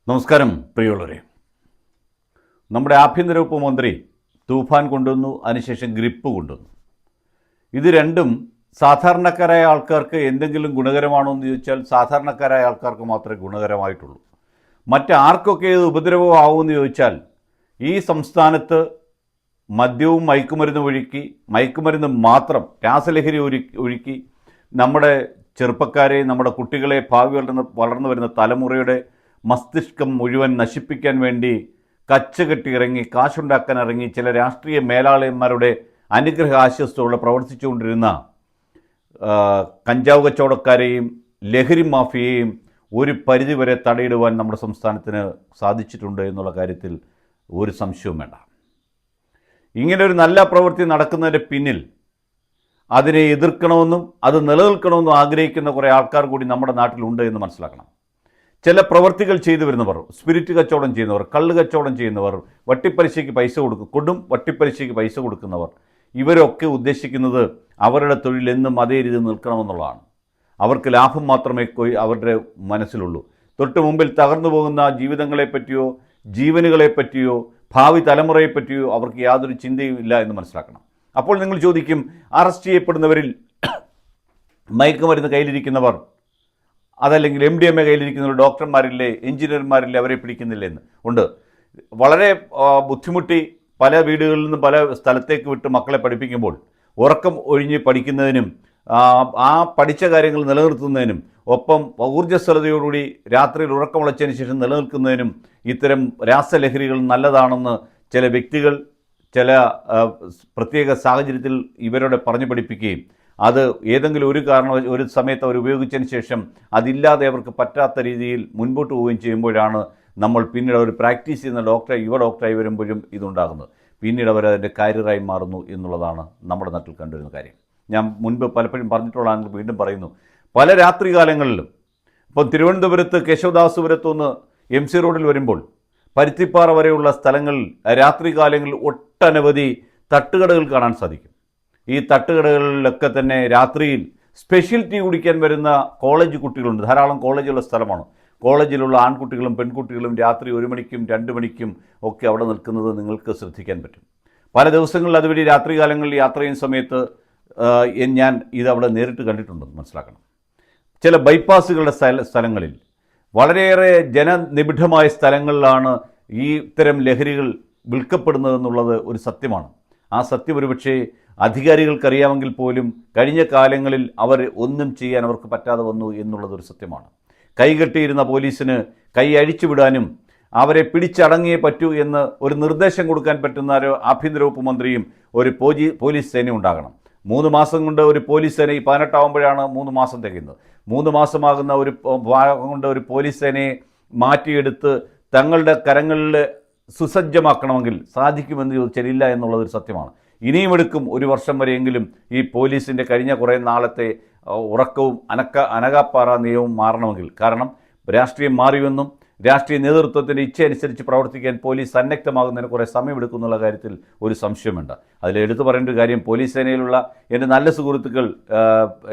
നമസ്കാരം പ്രിയമുള്ളവരെ. നമ്മുടെ ആഭ്യന്തര വകുപ്പ് മന്ത്രി തൂഫാൻ കൊണ്ടുവന്നു, അതിനുശേഷം ഗ്രിപ്പ് കൊണ്ടുവന്നു. ഇത് രണ്ടും സാധാരണക്കാരായ ആൾക്കാർക്ക് എന്തെങ്കിലും ഗുണകരമാണോ എന്ന് ചോദിച്ചാൽ സാധാരണക്കാരായ ആൾക്കാർക്ക് മാത്രമേ ഗുണകരമായിട്ടുള്ളൂ. മറ്റാർക്കൊക്കെ ഇത് ഉപദ്രവമാവുമെന്ന് ചോദിച്ചാൽ ഈ സംസ്ഥാനത്ത് മദ്യവും മയക്കുമരുന്ന് മാത്രം രാസലഹരി ഒഴുക്കി നമ്മുടെ ചെറുപ്പക്കാരെ, നമ്മുടെ കുട്ടികളെ, ഭാവി വളർന്നു വരുന്ന തലമുറയുടെ മസ്തിഷ്കം മുഴുവൻ നശിപ്പിക്കാൻ വേണ്ടി കച്ചകെട്ടി ഇറങ്ങി, കാശുണ്ടാക്കാൻ ഇറങ്ങി ചില രാഷ്ട്രീയ മേലാളന്മാരുടെ അനുഗ്രഹ ആശ്വസ്തോടെ പ്രവർത്തിച്ചുകൊണ്ടിരുന്ന കഞ്ചാവ് കച്ചവടക്കാരെയും ലഹരി മാഫിയയെയും ഒരു പരിധിവരെ തടയിടുവാൻ നമ്മുടെ സംസ്ഥാനത്തിന് സാധിച്ചിട്ടുണ്ട് എന്നുള്ള കാര്യത്തിൽ ഒരു സംശയവും വേണ്ട. ഇങ്ങനെ ഒരു നല്ല പ്രവൃത്തി നടക്കുന്നതിൻ്റെ പിന്നിൽ അതിനെ എതിർക്കണമെന്നും അത് നിലനിൽക്കണമെന്നും ആഗ്രഹിക്കുന്ന കുറേ ആൾക്കാർ കൂടി നമ്മുടെ നാട്ടിലുണ്ട് എന്ന് മനസ്സിലാക്കണം. ചില പ്രവൃത്തികൾ ചെയ്തു വരുന്നവർ, സ്പിരിറ്റ് കച്ചവടം ചെയ്യുന്നവർ, കള്ള് കച്ചവടം ചെയ്യുന്നവർ, വട്ടിപ്പലിശയ്ക്ക് പൈസ കൊടുക്കുന്നവർ, ഇവരൊക്കെ ഉദ്ദേശിക്കുന്നത് അവരുടെ തൊഴിൽ എന്നും അതേ രീതിയിൽ നിൽക്കണമെന്നുള്ളതാണ്. അവർക്ക് ലാഭം മാത്രമേ അവരുടെ മനസ്സിലുള്ളൂ. തൊട്ട് മുമ്പിൽ തകർന്നു പോകുന്ന ജീവിതങ്ങളെപ്പറ്റിയോ ജീവനുകളെപ്പറ്റിയോ ഭാവി തലമുറയെപ്പറ്റിയോ അവർക്ക് യാതൊരു ചിന്തയും ഇല്ല എന്ന് മനസ്സിലാക്കണം. അപ്പോൾ നിങ്ങൾ ചോദിക്കും, അറസ്റ്റ് ചെയ്യപ്പെടുന്നവരിൽ മയക്കുമരുന്ന് കയ്യിലിരിക്കുന്നവർ, അതല്ലെങ്കിൽ MDMA കയ്യിലിരിക്കുന്ന ഡോക്ടർമാരില്ലേ, എഞ്ചിനീയർമാരില്ലേ, അവരെ പിടിക്കുന്നില്ല എന്ന് ഉണ്ട്. വളരെ ബുദ്ധിമുട്ടി പല വീടുകളിൽ നിന്നും പല സ്ഥലത്തേക്ക് വിട്ട് മക്കളെ പഠിപ്പിക്കുമ്പോൾ ഉറക്കം ഒഴിഞ്ഞ് പഠിക്കുന്നതിനും ആ പഠിച്ച കാര്യങ്ങൾ നിലനിർത്തുന്നതിനും ഒപ്പം ഊർജ്ജസ്വലതയോടുകൂടി രാത്രിയിൽ ഉറക്കമുളച്ചതിന് ശേഷം നിലനിൽക്കുന്നതിനും ഇത്തരം രാസലഹരികൾ നല്ലതാണെന്ന് ചില വ്യക്തികൾ ചില പ്രത്യേക സാഹചര്യത്തിൽ ഇവരോട് പറഞ്ഞു പഠിപ്പിക്കുകയും അത് ഏതെങ്കിലും ഒരു സമയത്ത് അവർ ഉപയോഗിച്ചതിന് ശേഷം അതില്ലാതെ അവർക്ക് പറ്റാത്ത രീതിയിൽ മുൻപോട്ട് പോവുകയും ചെയ്യുമ്പോഴാണ് നമ്മൾ പിന്നീട് അവർ പ്രാക്ടീസ് ചെയ്യുന്ന ഡോക്ടറായി വരുമ്പോഴും ഇതുണ്ടാകുന്നത്. പിന്നീട് അവരതിൻ്റെ കാരിയറായി മാറുന്നു എന്നുള്ളതാണ് നമ്മുടെ നാട്ടിൽ കണ്ടുവരുന്ന കാര്യം. ഞാൻ മുൻപ് പലപ്പോഴും പറഞ്ഞിട്ടുള്ളതാണെങ്കിൽ വീണ്ടും പറയുന്നു. പല രാത്രി കാലങ്ങളിലും ഇപ്പം തിരുവനന്തപുരത്ത് കേശവദാസുപുരത്തുനിന്ന് MC റോഡിൽ വരുമ്പോൾ പരുത്തിപ്പാറ വരെയുള്ള സ്ഥലങ്ങളിൽ രാത്രി കാലങ്ങളിൽ ഒട്ടനവധി തട്ടുകടകൾ കാണാൻ സാധിക്കും. ഈ തട്ടുകടകളിലൊക്കെ തന്നെ രാത്രിയിൽ സ്പെഷ്യൽ ടീ കുടിക്കാൻ വരുന്ന കോളേജ് കുട്ടികളുണ്ട്. ധാരാളം കോളേജുള്ള സ്ഥലമാണ്. കോളേജിലുള്ള ആൺകുട്ടികളും പെൺകുട്ടികളും രാത്രി 1 മണിക്കും 2 മണിക്കും ഒക്കെ അവിടെ നിൽക്കുന്നത് നിങ്ങൾക്ക് ശ്രദ്ധിക്കാൻ പറ്റും. പല ദിവസങ്ങളിൽ അതുവഴി രാത്രി കാലങ്ങളിൽ യാത്ര ചെയ്യുന്ന സമയത്ത് ഞാൻ ഇതവിടെ നേരിട്ട് കണ്ടിട്ടുണ്ടെന്ന് മനസ്സിലാക്കണം. ചില ബൈപ്പാസുകളുടെ സ്ഥലങ്ങളിൽ വളരെയേറെ ജനനിബിഡമായ സ്ഥലങ്ങളിലാണ് ഈ ഇത്തരം ലഹരികൾ വിൽക്കപ്പെടുന്നതെന്നുള്ളത് ഒരു സത്യമാണ്. ആ സത്യം ഒരുപക്ഷെ അധികാരികൾക്കറിയാമെങ്കിൽ പോലും കഴിഞ്ഞ കാലങ്ങളിൽ അവർ ഒന്നും ചെയ്യാൻ അവർക്ക് പറ്റാതെ വന്നു എന്നുള്ളതൊരു സത്യമാണ്. കൈകെട്ടിയിരുന്ന പോലീസിന് കൈ അഴിച്ചുവിടാനും അവരെ പിടിച്ചടങ്ങിയേ പറ്റൂ എന്ന് ഒരു നിർദ്ദേശം കൊടുക്കാൻ പറ്റുന്ന ഒരു ആഭ്യന്തര വകുപ്പ് മന്ത്രിയും ഒരു പോലീസ് സേന ഉണ്ടാകണം. 3 മാസം കൊണ്ട് ഒരു പോലീസ് സേന, ഈ 18 ആവുമ്പോഴാണ് 3 മാസം തികയുന്നത്. 3 മാസമാകുന്ന ഒരു ഭാഗം കൊണ്ട് ഒരു പോലീസ് സേനയെ മാറ്റിയെടുത്ത് തങ്ങളുടെ കരങ്ങളിൽ സുസജ്ജമാക്കണമെങ്കിൽ സാധിക്കുമെന്ന് ചോദിച്ചാൽ ഇല്ല എന്നുള്ളതൊരു സത്യമാണ്. ഇനിയും എടുക്കും 1 വർഷം വരെയെങ്കിലും ഈ പോലീസിൻ്റെ കഴിഞ്ഞ കുറേ നാളത്തെ ഉറക്കവും അനകാപ്പാറ നിയമവും മാറണമെങ്കിൽ. കാരണം രാഷ്ട്രീയം മാറിയെന്നും രാഷ്ട്രീയ നേതൃത്വത്തിൻ്റെ ഇച്ഛ അനുസരിച്ച് പ്രവർത്തിക്കാൻ പോലീസ് സന്നദ്ധമാകുന്നതിന് കുറേ സമയമെടുക്കുന്നുള്ള കാര്യത്തിൽ ഒരു സംശയമുണ്ട്. അതിലെടുത്തു പറയേണ്ട ഒരു കാര്യം, പോലീസ് സേനയിലുള്ള എൻ്റെ നല്ല സുഹൃത്തുക്കൾ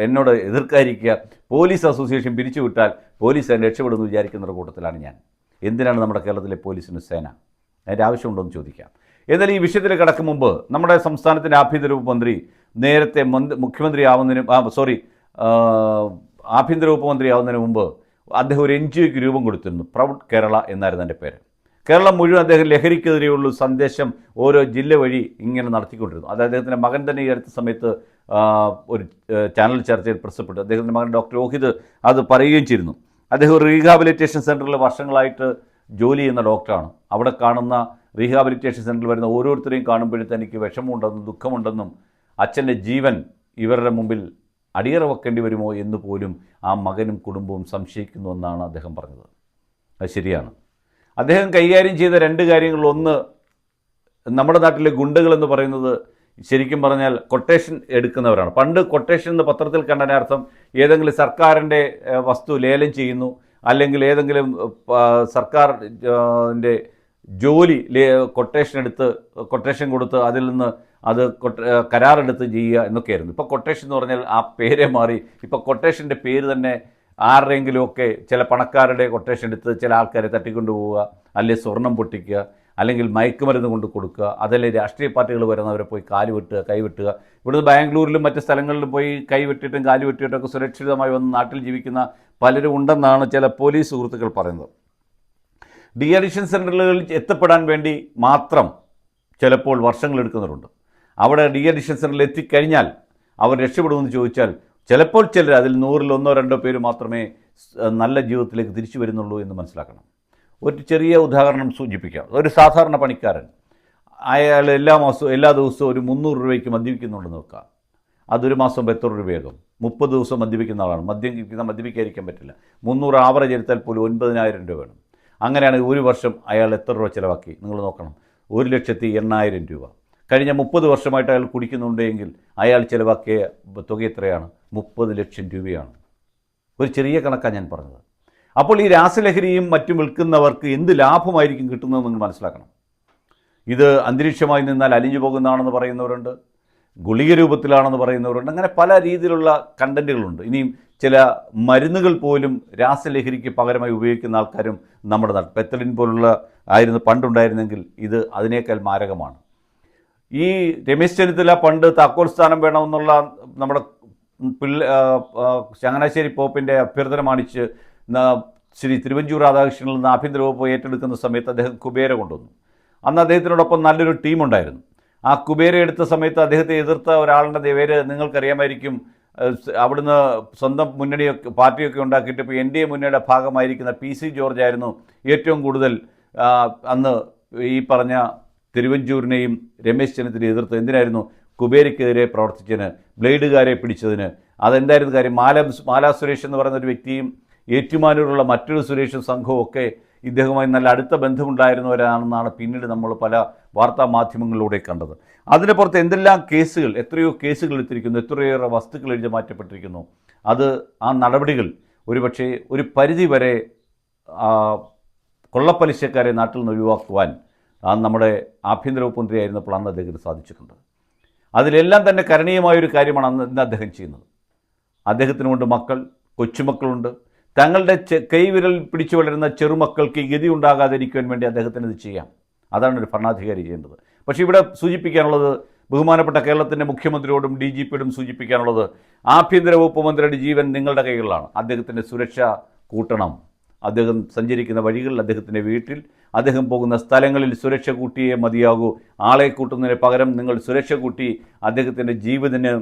എന്നോട് എതിർക്കാതിരിക്കുക. പോലീസ് അസോസിയേഷൻ പിരിച്ചുവിട്ടാൽ പോലീസ് സേന രക്ഷപ്പെടുമെന്ന് വിചാരിക്കുന്ന ഒരു കൂട്ടത്തിലാണ് ഞാൻ. എന്തിനാണ് നമ്മുടെ കേരളത്തിലെ പോലീസിന് സേന? അതിൻ്റെ ആവശ്യമുണ്ടോ എന്ന് ചോദിക്കാം. എന്നാൽ ഈ വിഷയത്തിൽ കടക്കും മുമ്പ് നമ്മുടെ സംസ്ഥാനത്തിൻ്റെ ആഭ്യന്തര വകുപ്പ് മന്ത്രി നേരത്തെ ആഭ്യന്തര വകുപ്പ് മന്ത്രി ആവുന്നതിന് മുമ്പ് അദ്ദേഹം ഒരു NGOയ്ക്ക് രൂപം കൊടുത്തിരുന്നു. പ്രൗഡ് കേരള എന്നായിരുന്നു എൻ്റെ പേര്. കേരളം മുഴുവൻ അദ്ദേഹം ലഹരിക്കെതിരെയുള്ള സന്ദേശം ഓരോ ജില്ല വഴി ഇങ്ങനെ നടത്തിക്കൊണ്ടിരുന്നു. അത് അദ്ദേഹത്തിൻ്റെ മകൻ തന്നെ ഈ അടുത്ത സമയത്ത് ഒരു ചാനൽ ചർച്ചയിൽ പ്രസിദ്ധപ്പെട്ടു. അദ്ദേഹത്തിൻ്റെ മകൻ ഡോക്ടർ രോഹിത് അത് പറയുകയും ചെയ്തിരുന്നു. അദ്ദേഹം ഒരു റീഹാബിലിറ്റേഷൻ സെൻറ്ററിൽ വർഷങ്ങളായിട്ട് ജോലി ചെയ്യുന്ന ഡോക്ടറാണ്. അവിടെ കാണുന്ന റീഹാബിലിറ്റേഷൻ സെൻറ്ററിൽ വരുന്ന ഓരോരുത്തരെയും കാണുമ്പോഴത്തെ എനിക്ക് വിഷമമുണ്ടെന്നും ദുഃഖമുണ്ടെന്നും അച്ഛൻ്റെ ജീവൻ ഇവരുടെ മുമ്പിൽ അടിയറ വെക്കേണ്ടി വരുമോ എന്ന് പോലും ആ മകനും കുടുംബവും സംശയിക്കുന്നുവെന്നാണ് അദ്ദേഹം പറഞ്ഞത്. അത് ശരിയാണ്. അദ്ദേഹം കൈകാര്യം ചെയ്ത 2 കാര്യങ്ങൾ, ഒന്ന്, നമ്മുടെ നാട്ടിലെ ഗുണ്ടകളെന്ന് പറയുന്നത് ശരിക്കും പറഞ്ഞാൽ കൊട്ടേഷൻ എടുക്കുന്നവരാണ്. പണ്ട് കൊട്ടേഷൻ എന്ന് പത്രത്തിൽ കണ്ടതിനർത്ഥം ഏതെങ്കിലും സർക്കാരിൻ്റെ വസ്തു ലേലം ചെയ്യുന്നു, അല്ലെങ്കിൽ ഏതെങ്കിലും സർക്കാരിൻ്റെ ജോലി കൊട്ടേഷൻ കൊടുത്ത് അതിൽ നിന്ന് അത് കരാറെടുത്ത് ചെയ്യുക എന്നൊക്കെയായിരുന്നു. ഇപ്പോൾ കൊട്ടേഷൻ എന്ന് പറഞ്ഞാൽ ആ പേരെ മാറി. ഇപ്പോൾ കൊട്ടേഷൻ്റെ പേര് തന്നെ ആരുടെയെങ്കിലുമൊക്കെ ചില പണക്കാരുടെ കൊട്ടേഷൻ എടുത്ത് ചില ആൾക്കാരെ തട്ടിക്കൊണ്ടു പോവുക, അല്ലെങ്കിൽ സ്വർണം പൊട്ടിക്കുക, അല്ലെങ്കിൽ മയക്കുമരുന്ന് കൊണ്ട് കൊടുക്കുക, അതല്ലേ രാഷ്ട്രീയ പാർട്ടികൾ വരുന്നവരെ പോയി കാല് വെട്ടുക, കൈവെട്ടുക. ഇവിടുന്ന് ബാംഗ്ലൂരിലും മറ്റ് സ്ഥലങ്ങളിലും പോയി കൈവെട്ടിയിട്ടും കാല് വെട്ടിയിട്ടൊക്കെ സുരക്ഷിതമായി വന്ന് നാട്ടിൽ ജീവിക്കുന്ന പലരും ഉണ്ടെന്നാണ് ചില പോലീസ് സുഹൃത്തുക്കൾ പറയുന്നത്. ഡി അഡിക്ഷൻ സെൻ്ററുകളിൽ എത്തപ്പെടാൻ വേണ്ടി മാത്രം ചിലപ്പോൾ വർഷങ്ങളെടുക്കുന്നവരുണ്ട്. അവിടെ ഡി അഡിക്ഷൻ സെൻ്ററിൽ എത്തിക്കഴിഞ്ഞാൽ അവർ രക്ഷപ്പെടുമെന്ന് ചോദിച്ചാൽ ചിലപ്പോൾ ചിലർ, അതിൽ 100-ൽ 1-2 പേര് മാത്രമേ നല്ല ജീവിതത്തിലേക്ക് തിരിച്ചു വരുന്നുള്ളൂ എന്ന് മനസ്സിലാക്കണം. ഒരു ചെറിയ ഉദാഹരണം സൂചിപ്പിക്കാം. ഒരു സാധാരണ പണിക്കാരൻ, അയാൾ എല്ലാ ദിവസവും ഒരു 300 രൂപയ്ക്ക് മദ്യപിക്കുന്നുണ്ടെന്ന് വെക്കുക. അതൊരു മാസം എത്ര രൂപയാകും? 30 ദിവസം മദ്യപിക്കുന്ന ആളാണ്. മദ്യപിക്കാതിരിക്കാൻ പറ്റില്ല. 300 ആവറേജ് എടുത്താൽ പോലും 9,000 രൂപ വേണം. അങ്ങനെയാണെങ്കിൽ ഒരു വർഷം അയാൾ എത്ര രൂപ ചിലവാക്കി നിങ്ങൾ നോക്കണം. 1,80,000 രൂപ. കഴിഞ്ഞ 30 വർഷമായിട്ട് അയാൾ കുടിക്കുന്നുണ്ടെങ്കിൽ അയാൾ ചിലവാക്കിയ തുക എത്രയാണ്? 30 ലക്ഷം രൂപയാണ്. ഒരു ചെറിയ കണക്കാണ് ഞാൻ പറഞ്ഞത്. അപ്പോൾ ഈ രാസലഹരിയും മറ്റും വിൽക്കുന്നവർക്ക് എന്ത് ലാഭമായിരിക്കും കിട്ടുന്നതെന്ന് നിങ്ങൾ മനസ്സിലാക്കണം. ഇത് അന്തരീക്ഷമായി നിന്നാൽ അലിഞ്ഞു പോകുന്നതാണെന്ന് പറയുന്നവരുണ്ട്, ഗുളിക രൂപത്തിലാണെന്ന് പറയുന്നവരുണ്ട്. അങ്ങനെ പല രീതിയിലുള്ള കണ്ടൻറ്റുകളുണ്ട്. ഇനിയും ചില മരുന്നുകൾ പോലും രാസലഹരിക്ക് പകരമായി ഉപയോഗിക്കുന്ന ആൾക്കാരും നമ്മുടെ നാട്ടിൽ, പെത്തലിൻ പോലുള്ള ആയിരുന്നു പണ്ടുണ്ടായിരുന്നെങ്കിൽ ഇത് അതിനേക്കാൾ മാരകമാണ്. ഈ രമേശ് ചെന്നിത്തല പണ്ട് താക്കോൽ സ്ഥാനം വേണമെന്നുള്ള നമ്മുടെ ചങ്ങനാശ്ശേരി പോപ്പിൻ്റെ അഭ്യർത്ഥന മാനിച്ച് ശ്രീ തിരുവഞ്ചൂർ രാധാകൃഷ്ണനിൽ നിന്ന് ആഭ്യന്തര വകുപ്പ് ഏറ്റെടുക്കുന്ന സമയത്ത് അദ്ദേഹം കുബേര കൊണ്ടുവന്നു. അന്ന് അദ്ദേഹത്തിനോടൊപ്പം നല്ലൊരു ടീമുണ്ടായിരുന്നു. ആ കുബേര എടുത്ത സമയത്ത് അദ്ദേഹത്തെ എതിർത്ത ഒരാളുടെ പേര് നിങ്ങൾക്കറിയാമായിരിക്കും. അവിടുന്ന് സ്വന്തം മുന്നണിയൊക്കെ പാർട്ടിയൊക്കെ ഉണ്ടാക്കിയിട്ട് ഇപ്പോൾ NDA മുന്നണിയുടെ ഭാഗമായിരിക്കുന്ന PC ജോർജ് ആയിരുന്നു ഏറ്റവും കൂടുതൽ അന്ന് ഈ പറഞ്ഞ തിരുവഞ്ചൂരിനെയും രമേശ് ചെന്നിത്തലയെ എതിർത്ത്. എന്തിനായിരുന്നു? കുബേരയ്ക്കെതിരെ പ്രവർത്തിച്ചതിന്, ബ്ലേഡുകാരെ പിടിച്ചതിന്. അതെന്തായിരുന്നു കാര്യം? മാലാ സുരേഷ് എന്ന് പറയുന്ന ഒരു വ്യക്തിയും ഏറ്റുമാനൂരുള്ള മറ്റൊരു സുരേഷും സംഘവും ഒക്കെ ഇദ്ദേഹവുമായി നല്ല അടുത്ത ബന്ധമുണ്ടായിരുന്നവരാണെന്നാണ് പിന്നീട് നമ്മൾ പല വാർത്താ മാധ്യമങ്ങളിലൂടെ കണ്ടത്. അതിന് പുറത്ത് എന്തെല്ലാം കേസുകൾ, എത്രയോ കേസുകൾ എടുത്തിരിക്കുന്നു, എത്രയേറെ വസ്തുക്കൾ എഴുതി മാറ്റപ്പെട്ടിരിക്കുന്നു. ആ നടപടികൾ ഒരുപക്ഷെ ഒരു പരിധി വരെ കൊള്ളപ്പലിശക്കാരെ നാട്ടിൽ നിന്ന് ഒഴിവാക്കുവാൻ നമ്മുടെ ആഭ്യന്തര വകുപ്പ് മന്ത്രിയായിരുന്നപ്പോൾ അന്ന് അദ്ദേഹത്തിന് സാധിച്ചിട്ടുണ്ട്. അതിലെല്ലാം തന്നെ കരണീയമായൊരു കാര്യമാണ് ഇന്ന് അദ്ദേഹം ചെയ്യുന്നത്. അദ്ദേഹത്തിനുകൊണ്ട് മക്കൾ, കൊച്ചുമക്കളുണ്ട്. തങ്ങളുടെ കൈവിരൽ പിടിച്ചു വളരുന്ന ചെറുമക്കൾക്ക് ഗതി ഉണ്ടാകാതിരിക്കുവാൻ വേണ്ടി അദ്ദേഹത്തിന് ഇത് ചെയ്യാം. അതാണ് ഒരു ഭരണാധികാരി ചെയ്യേണ്ടത്. പക്ഷേ ഇവിടെ സൂചിപ്പിക്കാനുള്ളത്, ബഹുമാനപ്പെട്ട കേരളത്തിൻ്റെ മുഖ്യമന്ത്രിയോടും DGPയോടും സൂചിപ്പിക്കാനുള്ളത്, ആഭ്യന്തര വകുപ്പ് മന്ത്രിയുടെ ജീവൻ നിങ്ങളുടെ കൈകളിലാണ്. അദ്ദേഹത്തിൻ്റെ സുരക്ഷ കൂട്ടണം. അദ്ദേഹം സഞ്ചരിക്കുന്ന വഴികളിൽ, അദ്ദേഹത്തിൻ്റെ വീട്ടിൽ, അദ്ദേഹം പോകുന്ന സ്ഥലങ്ങളിൽ സുരക്ഷ കൂട്ടിയേ മതിയാകൂ. ആളെ കൂട്ടുന്നതിന് പകരം നിങ്ങൾ സുരക്ഷ കൂട്ടി അദ്ദേഹത്തിൻ്റെ ജീവിതത്തിന്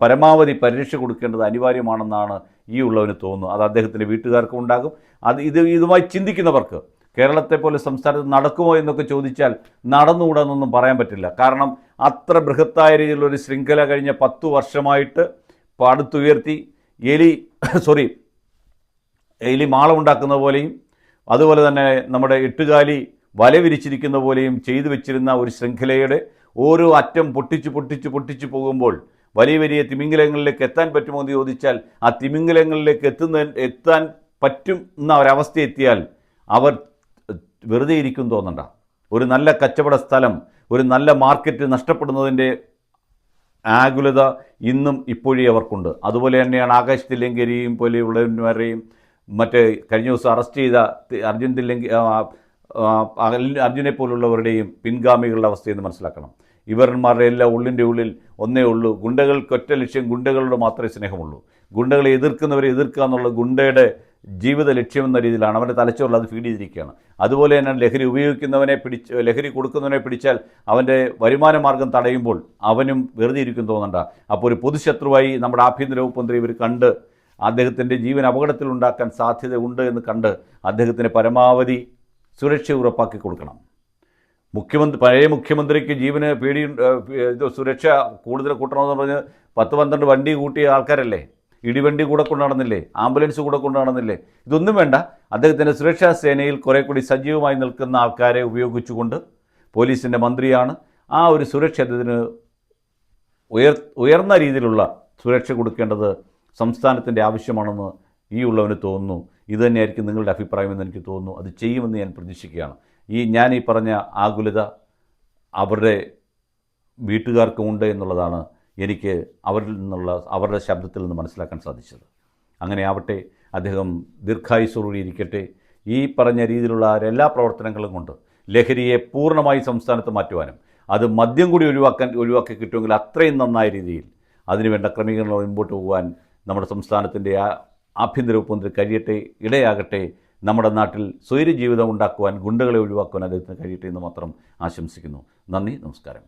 പരമാവധി പരിരക്ഷ കൊടുക്കേണ്ടത് അനിവാര്യമാണെന്നാണ് ഈ ഉള്ളവന് തോന്നുന്നു. അത് അദ്ദേഹത്തിൻ്റെ വീട്ടുകാർക്കും ഉണ്ടാകും. ഇതുമായി ചിന്തിക്കുന്നവർക്ക് കേരളത്തെ പോലെ സംസ്ഥാനത്ത് നടക്കുമോ എന്നൊക്കെ ചോദിച്ചാൽ നടന്നുകൂടാന്നൊന്നും പറയാൻ പറ്റില്ല. കാരണം അത്ര ബൃഹത്തായ രീതിയിലുള്ളൊരു ശൃംഖല കഴിഞ്ഞ 10 വർഷമായിട്ട് പടുത്തുയർത്തി എലി മാളമുണ്ടാക്കുന്ന പോലെയും അതുപോലെ തന്നെ നമ്മുടെ എട്ടുകാലി വല വിരിച്ചിരിക്കുന്ന പോലെയും ചെയ്തു വെച്ചിരുന്ന ഒരു ശൃംഖലയുടെ ഓരോ അറ്റം പൊട്ടിച്ചു പോകുമ്പോൾ വലിയ തിമിംഗലങ്ങളിലേക്ക് എത്താൻ പറ്റുമോ എന്ന് ചോദിച്ചാൽ ആ തിമിംഗലങ്ങളിലേക്ക് എത്താൻ പറ്റുന്ന ഒരവസ്ഥ എത്തിയാൽ അവർ വെറുതെ ഇരിക്കും തോന്നണ്ട. ഒരു നല്ല കച്ചവട സ്ഥലം, ഒരു നല്ല മാർക്കറ്റ് നഷ്ടപ്പെടുന്നതിൻ്റെ ആകുലത ഇപ്പോഴേ അവർക്കുണ്ട്. അതുപോലെ തന്നെയാണ് ആകാശ് തില്ലങ്കേരിയും പോലെയുള്ളവന്മാരെയും മറ്റ് കഴിഞ്ഞ ദിവസം അറസ്റ്റ് ചെയ്ത അർജുനെ പോലുള്ളവരുടെയും പിൻഗാമികളുടെ അവസ്ഥയെന്ന് മനസ്സിലാക്കണം. ഇവന്മാരുടെ എല്ലാം ഉള്ളിൻ്റെ ഉള്ളിൽ ഒന്നേ ഉള്ളൂ, ഗുണ്ടകൾക്കൊറ്റ ലക്ഷ്യം, ഗുണ്ടകളോട് മാത്രമേ സ്നേഹമുള്ളൂ. ഗുണ്ടകളെ എതിർക്കുന്നവരെ എതിർക്കുക എന്നുള്ള ഗുണ്ടയുടെ ജീവിത ലക്ഷ്യമെന്ന രീതിയിലാണ് അവൻ്റെ തലച്ചോറിൽ അത് ഫീഡ് ചെയ്തിരിക്കുകയാണ്. അതുപോലെ തന്നെ ലഹരി കൊടുക്കുന്നവനെ പിടിച്ചാൽ അവൻ്റെ വരുമാന മാർഗം തടയുമ്പോൾ അവനും വെറുതെ ഇരിക്കും തോന്നണ്ട. അപ്പോൾ ഒരു പൊതുശത്രുവായി നമ്മുടെ ആഭ്യന്തര വകുപ്പ് മന്ത്രി ഇവർ കണ്ട് അദ്ദേഹത്തിൻ്റെ ജീവൻ അപകടത്തിലുണ്ടാക്കാൻ സാധ്യതയുണ്ട് എന്ന് കണ്ട് അദ്ദേഹത്തിന് പരമാവധി സുരക്ഷ ഉറപ്പാക്കി കൊടുക്കണം. പഴയ മുഖ്യമന്ത്രിക്ക് ജീവന് സുരക്ഷ കൂടുതൽ കൂട്ടണമെന്ന് പറഞ്ഞ് 10-12 വണ്ടി കൂട്ടിയ ആൾക്കാരല്ലേ? ഇടിവണ്ടി കൂടെ കൊണ്ടു നടന്നില്ലേ? ആംബുലൻസ് കൂടെ കൊണ്ടു നടന്നില്ലേ? ഇതൊന്നും വേണ്ട. അദ്ദേഹത്തിൻ്റെ സുരക്ഷാ സേനയിൽ കുറേ കൂടി സജീവമായി നിൽക്കുന്ന ആൾക്കാരെ ഉപയോഗിച്ചുകൊണ്ട്, പോലീസിൻ്റെ മന്ത്രിയാണ്, ആ ഒരു സുരക്ഷ അദ്ദേഹത്തിന് ഉയർന്ന രീതിയിലുള്ള സുരക്ഷ കൊടുക്കേണ്ടത് സംസ്ഥാനത്തിൻ്റെ ആവശ്യമാണെന്ന് ഈ ഉള്ളവന് തോന്നുന്നു. ഇതുതന്നെയായിരിക്കും നിങ്ങളുടെ അഭിപ്രായമെന്ന് എനിക്ക് തോന്നുന്നു. അത് ചെയ്യുമെന്ന് ഞാൻ പ്രതീക്ഷിക്കുകയാണ്. ഞാൻ ഈ പറഞ്ഞ ആകുലത അവരുടെ വീട്ടുകാർക്കുമുണ്ട് എന്നുള്ളതാണ് എനിക്ക് അവരുടെ ശബ്ദത്തിൽ നിന്ന് മനസ്സിലാക്കാൻ സാധിച്ചത്. അങ്ങനെ ആവട്ടെ. അദ്ദേഹം ദീർഘായുസ്സോടുകൂടി ഇരിക്കട്ടെ. ഈ പറഞ്ഞ രീതിയിലുള്ള എല്ലാ പ്രവർത്തനങ്ങളും കൊണ്ട് ലഹരിയെ പൂർണ്ണമായി സംസ്ഥാനത്ത് മാറ്റുവാനും അത് മദ്യം കൂടി ഒഴിവാക്കി കിട്ടുമെങ്കിൽ അത്രയും നന്നായ രീതിയിൽ അതിനുവേണ്ട ക്രമീകരണങ്ങൾ മുമ്പോട്ട് പോകുവാൻ നമ്മുടെ സംസ്ഥാനത്തിൻ്റെ ആഭ്യന്തര വകുപ്പ് മന്ത്രി കഴിയട്ടെ, ഇടയാകട്ടെ. നമ്മുടെ നാട്ടിൽ സ്വൈര ജീവിതം ഉണ്ടാക്കുവാൻ, ഗുണ്ടകളെ ഒഴിവാക്കുവാൻ അദ്ദേഹത്തിന് കഴിയട്ടെ എന്ന് മാത്രം ആശംസിക്കുന്നു. നന്ദി, നമസ്കാരം.